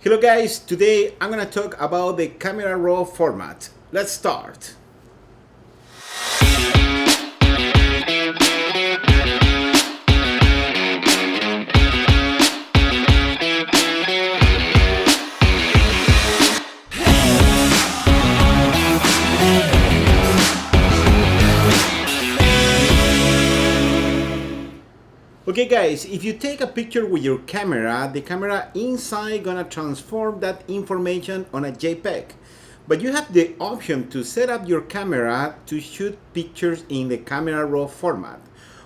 Hello guys, today I'm gonna talk about the camera raw format. Let's start. Okay guys, if you take a picture with your camera, the camera inside gonna transform that information on a JPEG. But you have the option to set up your camera to shoot pictures in the camera raw format.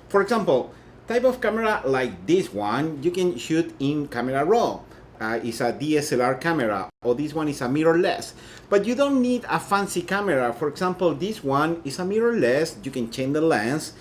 For example, type of camera like this one, you can shoot in camera raw. It's a DSLR camera, or this one is a mirrorless. But you don't need a fancy camera. For example, this one is a mirrorless, you can change the lens.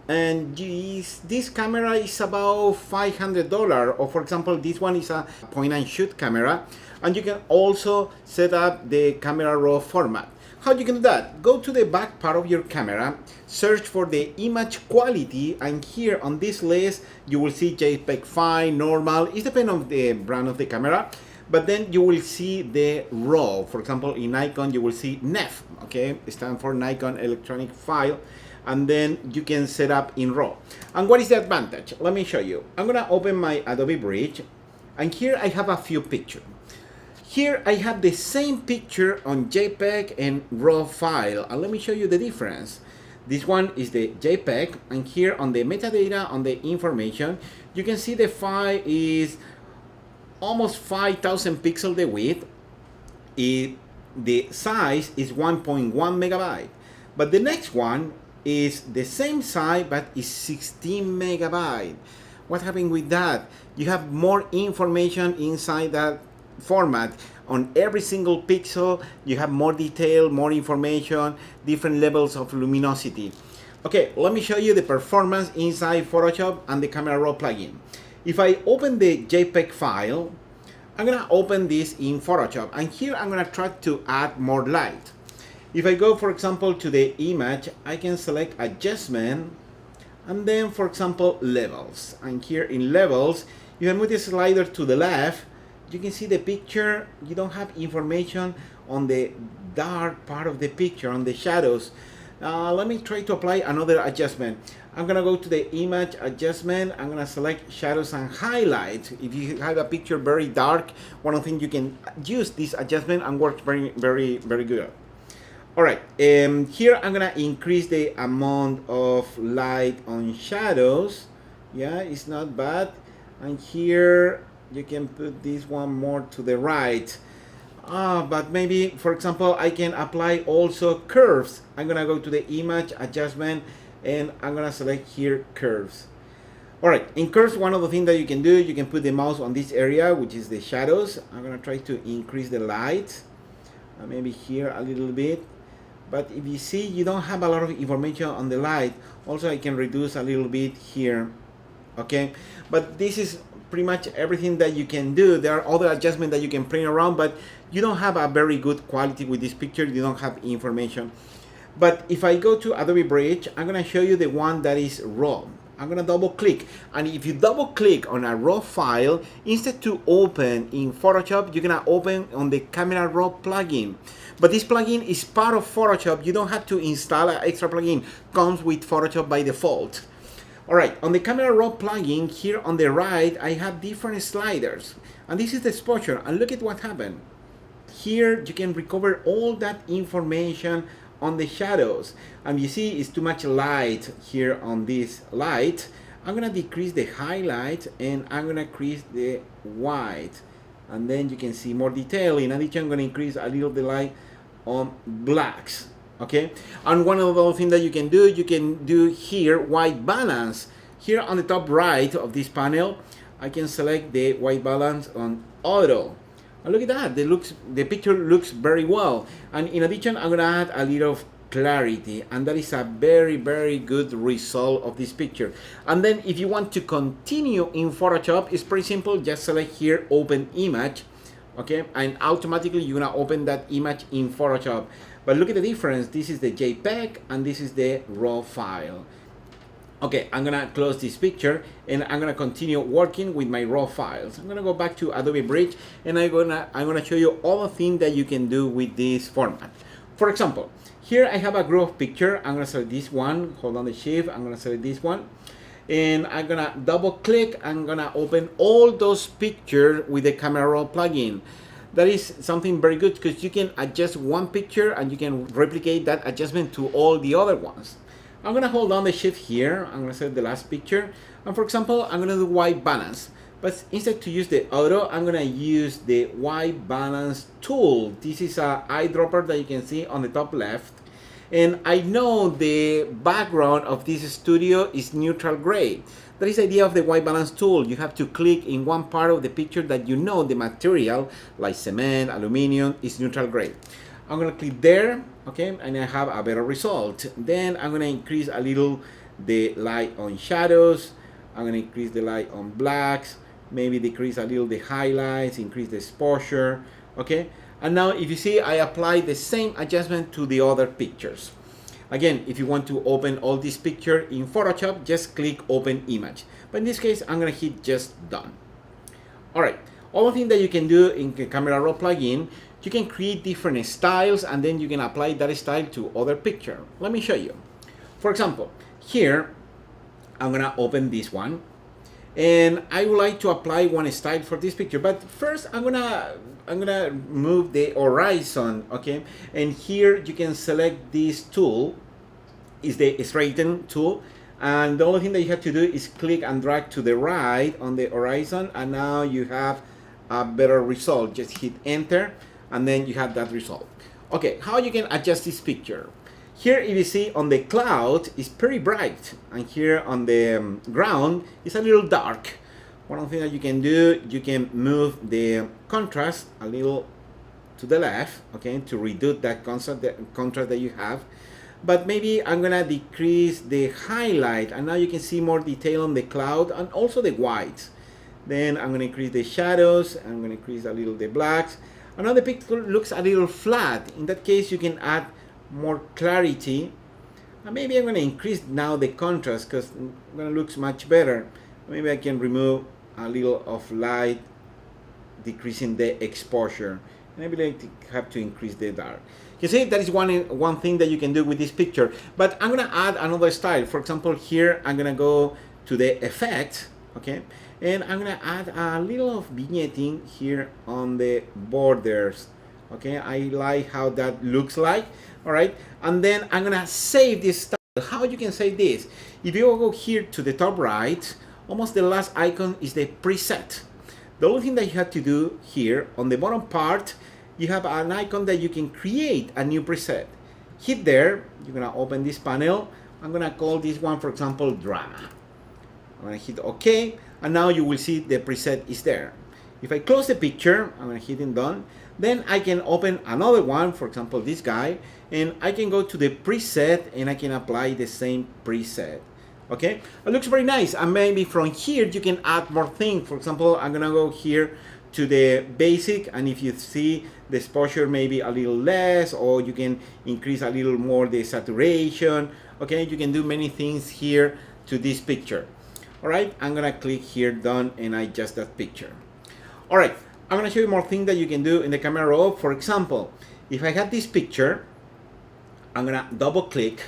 And this camera is about $500, or for example this one is a point and shoot camera, and you can also set up the camera raw format. How you can do that? Go to the back part of your camera, search for the image quality, and here on this list you will see JPEG file, normal. It depends on the brand of the camera, but then you will see the raw. For example, in Nikon you will see NEF, okay, it stands for Nikon electronic file. And then you can set up in RAW. And what is the advantage? Let me show you. I'm gonna open my Adobe Bridge, and here I have a few pictures. Here I have the same picture on JPEG and RAW file, and let me show you the difference. This one is the JPEG, and here on the metadata, on the information, you can see the file is almost 5,000 pixels the width. The size is 1.1 megabyte. But the next one is the same size but is 16 megabyte. What happened with that? You have more information inside that format. On every single pixel you have more detail, more information, different levels of luminosity. Okay, let me show you the performance inside Photoshop and the Camera Raw plugin. If I open the JPEG file, I'm gonna open this in Photoshop, and here I'm gonna try to add more light. If I go, for example, to the image, I can select adjustment, and then, for example, levels. And here in levels, you can move the slider to the left. You can see the picture. You don't have information on the dark part of the picture, on the shadows. Let me try to apply another adjustment. I'm gonna go to the image adjustment. I'm gonna select shadows and highlights. If you have a picture very dark, one of the things you can use this adjustment and works very, very, very good. Alright, here I'm gonna increase the amount of light on shadows. Yeah, it's not bad. And here you can put this one more to the right. But maybe, for example, I can apply also curves. I'm gonna go to the image adjustment, and I'm gonna select here curves. Alright, in curves, one of the things that you can do, you can put the mouse on this area, which is the shadows. I'm gonna try to increase the light, maybe here a little bit. But if you see, you don't have a lot of information on the light. Also, I can reduce a little bit here, okay? But this is pretty much everything that you can do. There are other adjustments that you can play around, but you don't have a very good quality with this picture. You don't have information. But if I go to Adobe Bridge, I'm gonna show you the one that is raw. I'm gonna double click, and if you double click on a raw file, instead to open in Photoshop, you're gonna open on the Camera Raw plugin. But this plugin is part of Photoshop. You don't have to install an extra plugin. Comes with Photoshop by default. Alright, on the Camera Raw plugin, here on the right, I have different sliders. And this is the exposure, and look at what happened. Here you can recover all that information on the shadows, and you see it's too much light here on this light. I'm gonna decrease the highlight, and I'm gonna increase the white, and then you can see more detail. In addition, I'm gonna increase a little the light on blacks, okay? And one of the other things that you can do here white balance. Here on the top right of this panel, I can select the white balance on auto. And look at that, the picture looks very well. And in addition, I'm gonna add a little of clarity, and that is a very, very good result of this picture. And then if you want to continue in Photoshop, it's pretty simple. Just select here, open image, okay? And automatically you're gonna open that image in Photoshop. But look at the difference. This is the JPEG, and this is the RAW file. Okay, I'm gonna close this picture and I'm gonna continue working with my raw files. I'm gonna go back to Adobe Bridge and I'm gonna show you all the things that you can do with this format. For example, here I have a group of picture. I'm gonna select this one, hold on the shift, I'm gonna select this one, and I'm gonna double click. I'm gonna open all those pictures with the Camera Raw plugin. That is something very good because you can adjust one picture and you can replicate that adjustment to all the other ones. I'm gonna hold down the shift here. I'm gonna select the last picture. And for example, I'm gonna do white balance. But instead to use the auto, I'm gonna use the white balance tool. This is a eyedropper that you can see on the top left. And I know the background of this studio is neutral gray. That is the idea of the white balance tool. You have to click in one part of the picture that you know the material, like cement, aluminum, is neutral gray. I'm gonna click there, okay, and I have a better result. Then I'm gonna increase a little the light on shadows. I'm gonna increase the light on blacks, maybe decrease a little the highlights, increase the exposure, okay? And now if you see, I apply the same adjustment to the other pictures. Again, if you want to open all these pictures in Photoshop, just click open image. But in this case, I'm gonna hit just done. All right, all the things that you can do in the Camera Raw plugin, you can create different styles and then you can apply that style to other picture. Let me show you. For example, here, I'm gonna open this one and I would like to apply one style for this picture. But first, I'm gonna move the horizon, okay? And here you can select this tool, is the straighten tool. And the only thing that you have to do is click and drag to the right on the horizon. And now you have a better result. Just hit enter and then you have that result. Okay, how you can adjust this picture? Here, if you see on the cloud, it's pretty bright. And here on the ground, it's a little dark. One thing that you can do, you can move the contrast a little to the left, okay, to reduce that contrast that you have. But maybe I'm gonna decrease the highlight, and now you can see more detail on the cloud and also the whites. Then I'm gonna increase the shadows, I'm gonna increase a little the blacks. And now the picture looks a little flat. In that case, you can add more clarity. And maybe I'm gonna increase now the contrast because it's gonna look much better. Maybe I can remove a little of light, decreasing the exposure. And maybe I have to increase the dark. You see, that is one thing that you can do with this picture. But I'm gonna add another style. For example, here I'm gonna go to the effect, okay? And I'm gonna add a little of vignetting here on the borders. Okay, I like how that looks like. All right, and then I'm gonna save this style. How you can save this? If you go here to the top right, almost the last icon is the preset. The only thing that you have to do here on the bottom part, you have an icon that you can create a new preset. Hit there, you're gonna open this panel. I'm gonna call this one, for example, drama. I'm gonna hit OK, and now you will see the preset is there. If I close the picture, I'm gonna hit done. Then I can open another one, for example, this guy, and I can go to the preset and I can apply the same preset. Okay, it looks very nice. And maybe from here you can add more things. For example, I'm gonna go here to the basic, and if you see the exposure maybe a little less, or you can increase a little more the saturation. Okay, you can do many things here to this picture. All right, I'm gonna click here done and I adjust that picture. All right, I'm gonna show you more things that you can do in the Camera Raw. For example, if I have this picture, I'm gonna double click,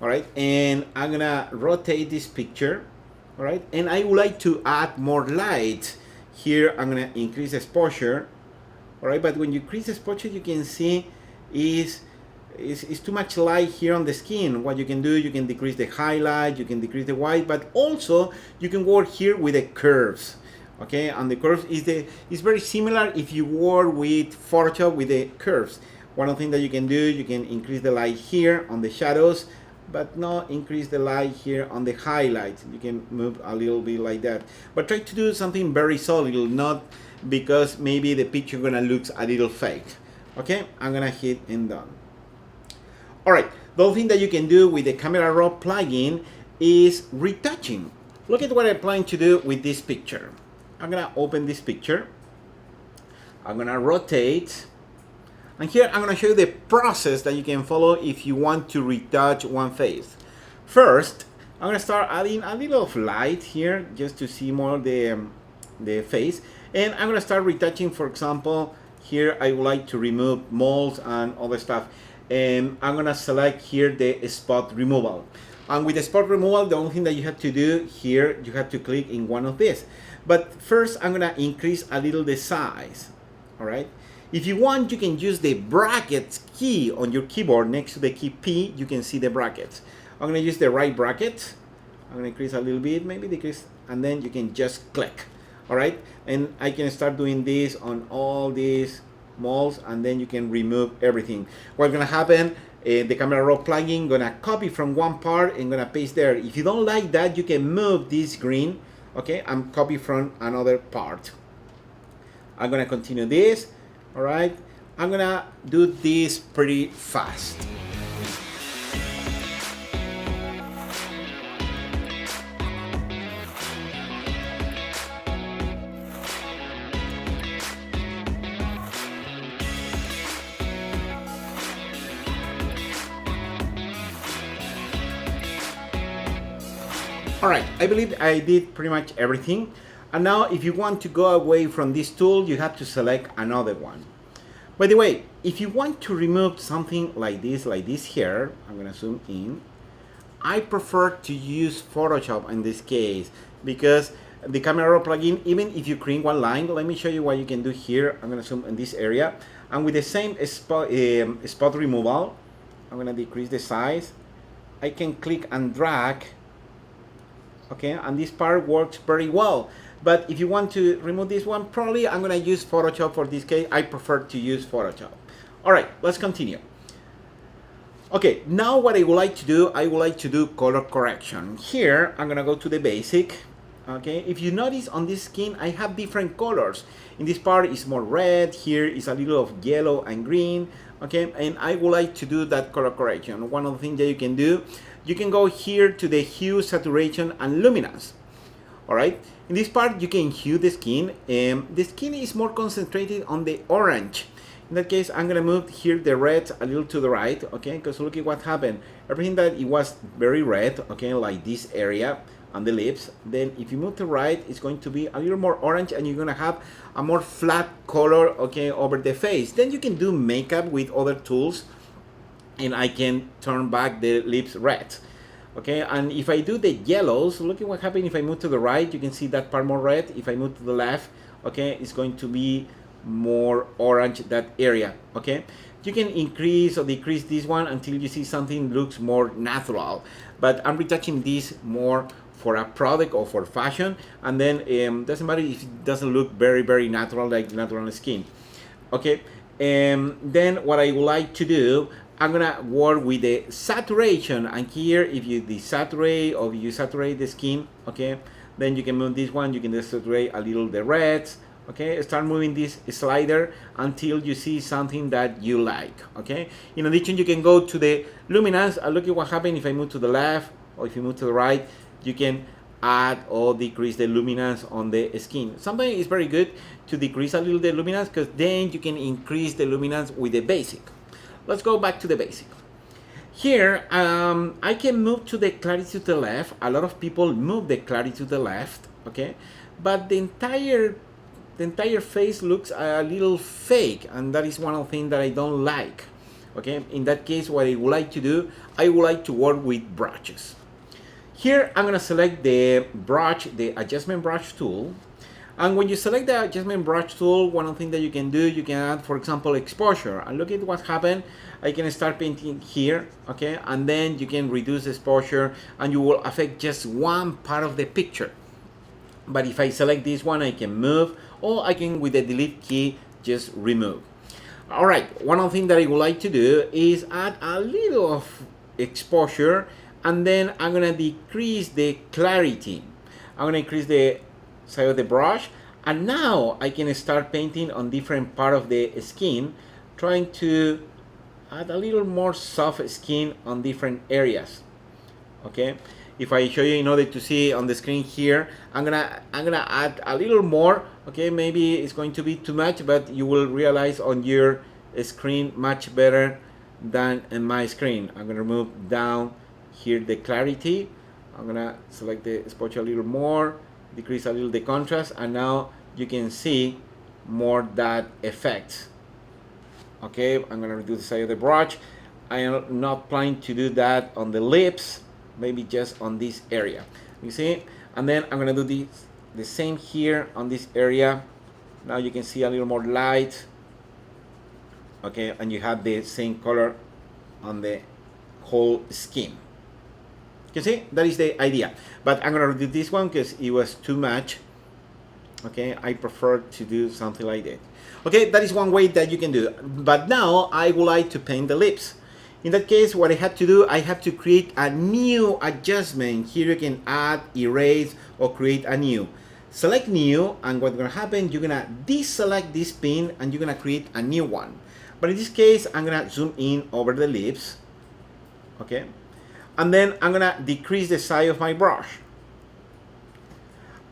all right, and I'm gonna rotate this picture, all right, and I would like to add more light. Here I'm gonna increase exposure, all right, but when you increase exposure, you can see is too much light here on the skin. What you can do, you can decrease the highlight, you can decrease the white, but also you can work here with the curves. Okay, and the curves is very similar if you work with Photoshop with the curves. One thing that you can do, you can increase the light here on the shadows, but not increase the light here on the highlights. You can move a little bit like that. But try to do something very solid, not because maybe the picture gonna look a little fake. Okay, I'm gonna hit and done. All right, the other thing that you can do with the Camera Raw plugin is retouching. Look at what I'm planning to do with this picture. I'm gonna open this picture. I'm gonna rotate. And here I'm gonna show you the process that you can follow if you want to retouch one face. First, I'm gonna start adding a little of light here just to see more the face, and I'm gonna start retouching. For example, here I would like to remove molds and other stuff, and I'm gonna select here the spot removal. And with the spot removal, the only thing that you have to do here, you have to click in one of these. But first, I'm gonna increase a little the size. All right. If you want, you can use the brackets key on your keyboard next to the key P. You can see the brackets. I'm gonna use the right bracket. I'm gonna increase a little bit, maybe decrease, and then you can just click. All right. And I can start doing this on all these molds, and then you can remove everything. What's gonna happen? The camera raw plugin gonna copy from one part and gonna paste there. If you don't like that, you can move this green, okay, and copy from another part. I'm gonna continue this. All right, I'm gonna do this pretty fast. Alright, I believe I did pretty much everything. And now if you want to go away from this tool, you have to select another one. By the way, if you want to remove something like this here, I'm gonna zoom in. I prefer to use Photoshop in this case because the camera raw plugin, even if you create one line, let me show you what you can do here. I'm gonna zoom in this area, and with the same spot removal, I'm gonna decrease the size. I can click and drag. Okay, and this part works very well. But if you want to remove this one, probably I'm gonna use Photoshop for this case. I prefer to use Photoshop. All right, let's continue. Okay, now what I would like to do, I would like to do color correction. Here, I'm gonna go to the basic. Okay, if you notice on this skin, I have different colors. In this part, it's more red. Here is a little of yellow and green. Okay, and I would like to do that color correction. One of the things that you can do, you can go here to the hue, saturation, and luminance. All right, in this part, you can hue the skin. The skin is more concentrated on the orange. In that case, I'm gonna move here the red a little to the right, okay? Because look at what happened. Everything that it was very red, okay, like this area on the lips, then if you move to the right, it's going to be a little more orange, and you're gonna have a more flat color, okay, over the face. Then you can do makeup with other tools, and I can turn back the lips red. Okay, and if I do the yellows, look at what happened. If I move to the right, you can see that part more red. If I move to the left, okay, it's going to be more orange, that area. Okay, you can increase or decrease this one until you see something looks more natural, but I'm retouching this more for a product or for fashion, and then doesn't matter if it doesn't look very natural like natural skin. Okay, then what I would like to do, I'm gonna work with the saturation, and here if you desaturate or you saturate the skin, okay, then you can move this one, you can desaturate a little the reds. Okay, start moving this slider until you see something that you like. Okay, in addition, you can go to the luminance and look at what happens if I move to the left or if you move to the right. You can add or decrease the luminance on the skin. Sometimes it's very good to decrease a little the luminance, because then you can increase the luminance with the basic. Let's go back to the basic. Here, I can move to the clarity to the left. A lot of people move the clarity to the left, okay, but the entire face looks a little fake, and that is one of the things that I don't like. Okay, in that case, what I would like to do, I would like to work with brushes. Here, I'm gonna select the brush, the adjustment brush tool. And when you select the adjustment brush tool, one of the things that you can do, you can add, for example, exposure. And look at what happened. I can start painting here, okay? And then you can reduce exposure, and you will affect just one part of the picture. But if I select this one, I can move, or I can, with the delete key, just remove. All right, one of the things that I would like to do is add a little of exposure, and then I'm gonna decrease the clarity. I'm gonna increase the size of the brush, and now I can start painting on different part of the skin, trying to add a little more soft skin on different areas. Okay, if I show you in order to see on the screen here, I'm gonna add a little more. Okay, maybe it's going to be too much, but you will realize on your screen much better than in my screen. I'm gonna move down here the clarity, I'm gonna select the exposure a little more, decrease a little the contrast, and now you can see more that effect. Okay, I'm gonna reduce the size of the brush. I am not planning to do that on the lips, maybe just on this area. You see? And then I'm gonna do the same here on this area. Now you can see a little more light. Okay, and you have the same color on the whole skin. You see, that is the idea. But I'm gonna do this one because it was too much. Okay, I prefer to do something like that. Okay, that is one way that you can do. But now I would like to paint the lips. In that case, what I have to do, I have to create a new adjustment. Here you can add, erase, or create a new. Select new, and what's gonna happen, you're gonna deselect this pin and you're gonna create a new one. But in this case, I'm gonna zoom in over the lips. Okay, and then I'm gonna decrease the size of my brush.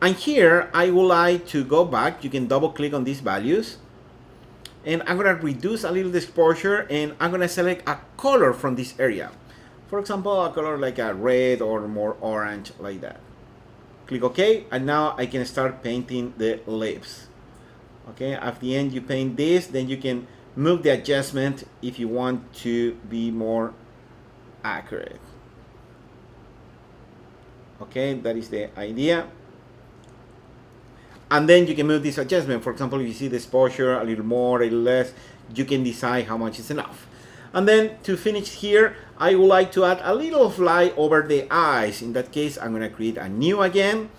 And here I would like to go back. You can double click on these values, and I'm gonna reduce a little the exposure, and I'm gonna select a color from this area. For example, a color like a red or more orange, like that. Click OK, and now I can start painting the lips. Okay, at the end you paint this, then you can move the adjustment if you want to be more accurate. Okay, that is the idea. And then you can move this adjustment. For example, if you see the exposure a little more, a little less, you can decide how much is enough. And then to finish here, I would like to add a little of light over the eyes. In that case, I'm gonna create a new again.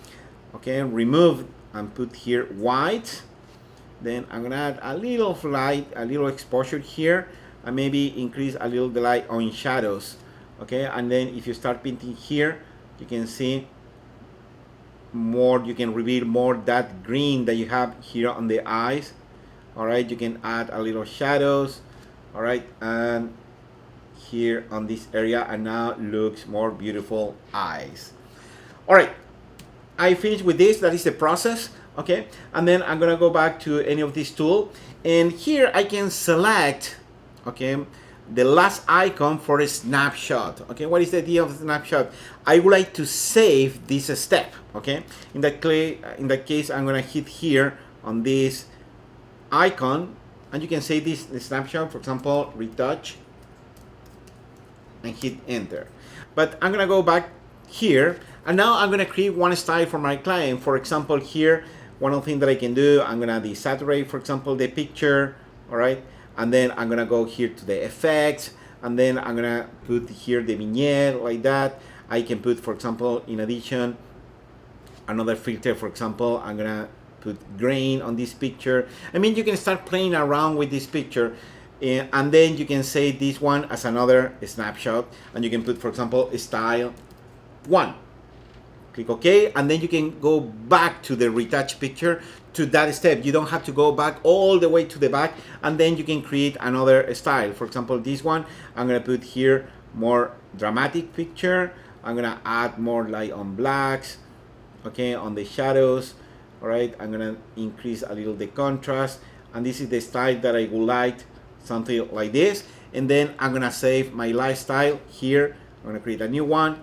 Okay, remove and put here white. Then I'm gonna add a little of light, a little exposure here, and maybe increase a little the light on shadows. Okay, and then if you start painting here, you can see more, you can reveal more that green that you have here on the eyes. All right, you can add a little shadows. All right, and here on this area, and now looks more beautiful eyes. All right, I finished with this. That is the process. Okay, and then I'm gonna go back to any of these tools, and here I can select, okay, the last icon for a snapshot. Okay, what is the idea of a snapshot? I would like to save this step. Okay, in that case, I'm gonna hit here on this icon, and you can save this the snapshot. For example, retouch, and hit enter. But I'm gonna go back here, and now I'm gonna create one style for my client. For example, here, one of the things that I can do, I'm gonna desaturate, for example, the picture. All right. And then I'm gonna go here to the effects, and then I'm gonna put here the vignette like that. I can put, for example, in addition, another filter. For example, I'm gonna put grain on this picture. I mean, you can start playing around with this picture, and then you can save this one as another snapshot, and you can put, for example, style 1. Click OK, and then you can go back to the retouch picture to that step. You don't have to go back all the way to the back, and then you can create another style. For example, this one, I'm gonna put here more dramatic picture. I'm gonna add more light on blacks, okay, on the shadows. All right, I'm gonna increase a little the contrast, and this is the style that I would like, something like this. And then I'm gonna save my lifestyle here. I'm gonna create a new one,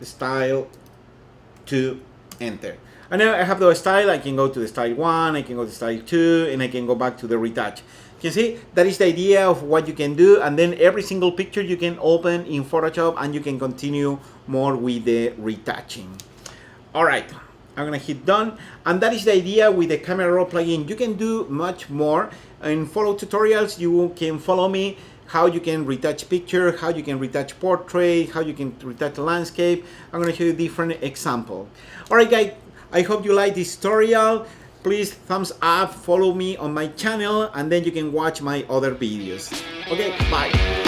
style 2, enter. And now I have the style. I can go to the style 1, I can go to style 2, and I can go back to the retouch. You see, that is the idea of what you can do, and then every single picture you can open in Photoshop, and you can continue more with the retouching. All right, I'm gonna hit done, and that is the idea with the Camera Raw plugin. You can do much more. In follow tutorials, you can follow me how you can retouch picture, how you can retouch portrait, how you can retouch landscape. I'm gonna show you different example. All right, guys, I hope you like this tutorial. Please thumbs up, follow me on my channel, and then you can watch my other videos. Okay, bye.